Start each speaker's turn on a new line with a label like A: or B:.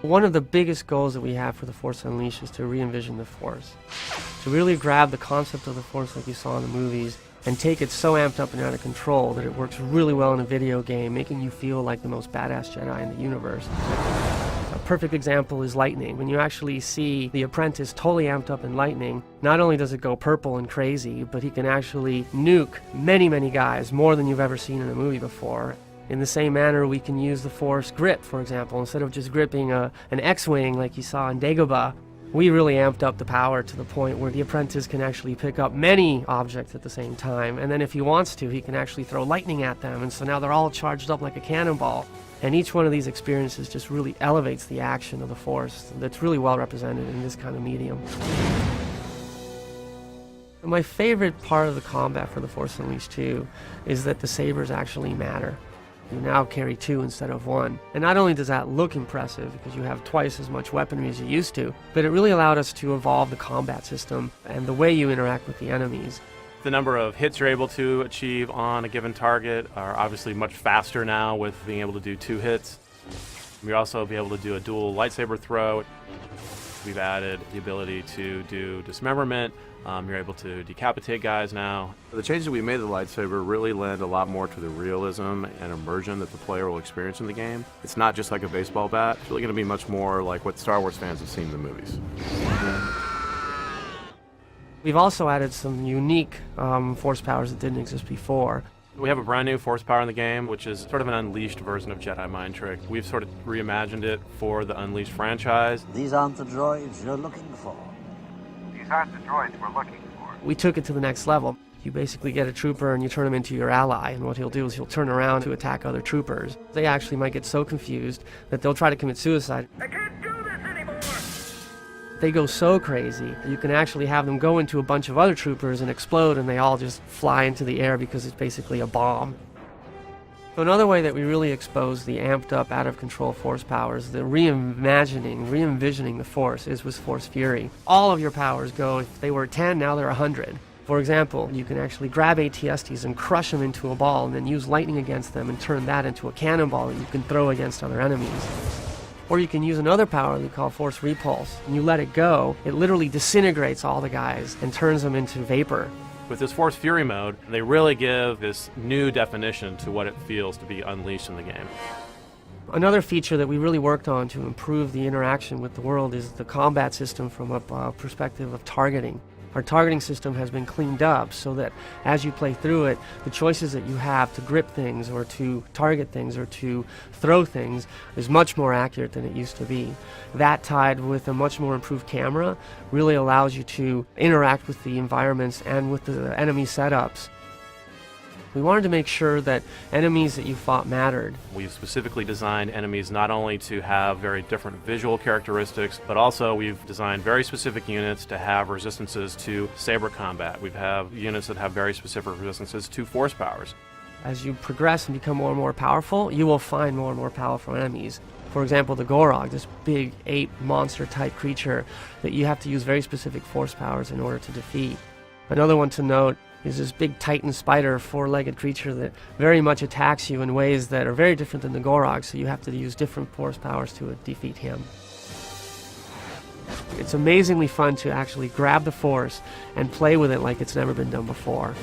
A: One of the biggest goals that we have for the Force Unleashed is to re-envision the Force. To really grab the concept of the Force like you saw in the movies and take it so amped up and out of control that it works really well in a video game, making you feel like the most badass Jedi in the universe. A perfect example is lightning. When you actually see the apprentice totally amped up in lightning, not only does it go purple and crazy, but he can actually nuke many, many guys, more than you've ever seen in a movie before. In the same manner, we can use the Force grip, for example. Instead of just gripping an X-Wing like you saw in Dagobah, we really amped up the power to the point where the apprentice can actually pick up many objects at the same time. And then if he wants to, he can actually throw lightning at them. And so now they're all charged up like a cannonball. And each one of these experiences just really elevates the action of the Force that's really well represented in this kind of medium. My favorite part of the combat for the Force Unleashed 2 is that the sabers actually matter. You now carry 2 instead of 1. And not only does that look impressive because you have twice as much weaponry as you used to, but it really allowed us to evolve the combat system and the way you interact with the enemies.
B: The number of hits you're able to achieve on a given target are obviously much faster now with being able to do 2 hits. You'll also be able to do a dual lightsaber throw. We've added the ability to do dismemberment. You're able to decapitate guys now.
C: The changes we made to the lightsaber really lend a lot more to the realism and immersion that the player will experience in the game. It's not just like a baseball bat. It's really going to be much more like what Star Wars fans have seen in the movies.
A: We've also added some unique Force powers that didn't exist before.
B: We have a brand new Force power in the game, which is sort of an unleashed version of Jedi Mind Trick. We've sort of reimagined it for the Unleashed franchise.
D: These aren't the droids you're looking for.
E: These aren't the droids we're looking for.
A: We took it to the next level. You basically get a trooper and you turn him into your ally, and what he'll do is he'll turn around to attack other troopers. They actually might get so confused that they'll try to commit suicide.
E: I can't do this anymore!
A: They go so crazy, you can actually have them go into a bunch of other troopers and explode, and they all just fly into the air because it's basically a bomb. So another way that we really expose the amped up, out of control Force powers, the re-envisioning the Force, is with Force Fury. All of your powers go, if they were 10, now they're 100. For example, you can actually grab AT-STs and crush them into a ball and then use lightning against them and turn that into a cannonball that you can throw against other enemies. Or you can use another power we call Force Repulse. When you let it go, it literally disintegrates all the guys and turns them into vapor.
B: With this Force Fury mode, they really give this new definition to what it feels to be unleashed in the game.
A: Another feature that we really worked on to improve the interaction with the world is the combat system from a perspective of targeting. Our targeting system has been cleaned up so that as you play through it, the choices that you have to grip things or to target things or to throw things is much more accurate than it used to be. That, tied with a much more improved camera, really allows you to interact with the environments and with the enemy setups. We wanted to make sure that enemies that you fought mattered.
B: We've specifically designed enemies not only to have very different visual characteristics, but also we've designed very specific units to have resistances to saber combat. We have units that have very specific resistances to Force powers.
A: As you progress and become more and more powerful, you will find more and more powerful enemies. For example, the Gorog, this big ape monster type creature that you have to use very specific Force powers in order to defeat. Another one to note is this big Titan spider, 4-legged creature that very much attacks you in ways that are very different than the Gorog, so you have to use different Force powers to defeat him. It's amazingly fun to actually grab the Force and play with it like it's never been done before.